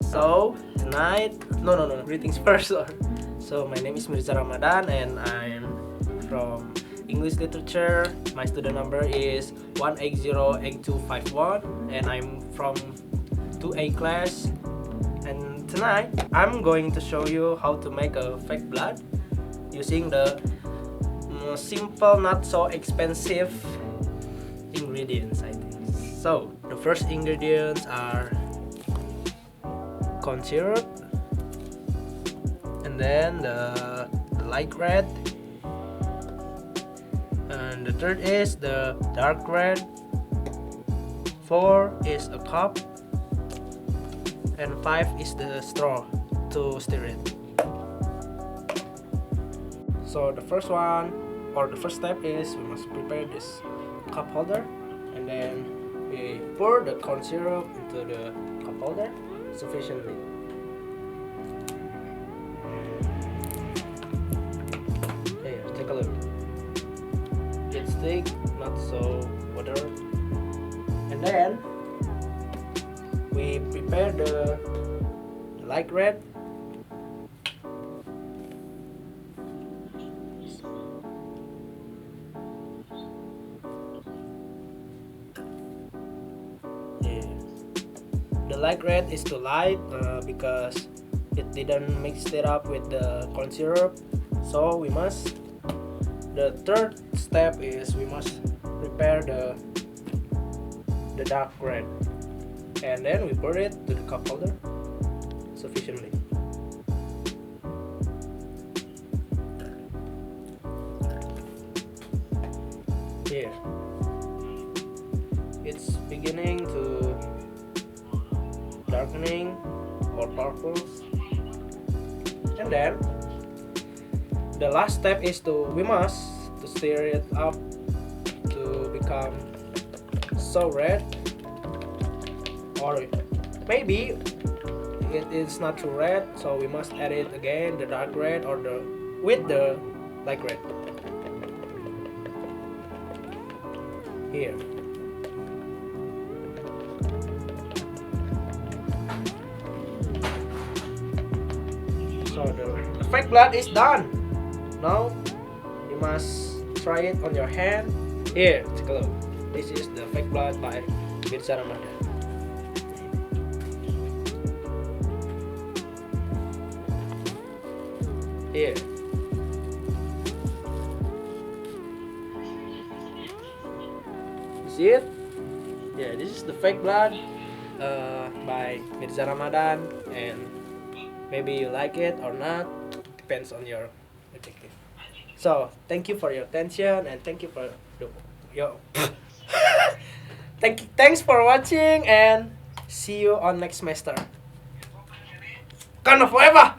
So tonight, no, greetings first. So my name is Mirzha Ramadhan and I'm from English literature. My student number is 1808251 and I'm from 2A class. And tonight I'm going to show you how to make a fake blood using the simple, not so expensive ingredients, I think. So the first ingredients are corn syrup, and then the light red, and the third is the dark red. 4 is a cup, and 5 is the straw to stir it. So the first one, or the first step, is we must prepare this cup holder, and then we pour the corn syrup into the cup holder sufficiently. Here, take a look. It's thick, not so water. And then we prepare the light red. The light red is too light because it didn't mix it up with the corn syrup. So the third step is we must prepare the dark red, and then we pour it to the cup holder sufficiently. Here, it's beginning to darkening or purples, and then the last step is we must stir it up to become so red, or maybe it is not too red, so we must add it again, the dark red or with the light red. Here. So the fake blood is done. Now you must try it on your hand. Here, take a look. This is the fake blood by Mirzha Ramadhan. Here. See it? Yeah, this is the fake blood by Mirzha Ramadhan, and maybe you like it or not, depends on your objective. So thank you for your attention, and thank you for thanks for watching, and see you on next semester. Kana forever.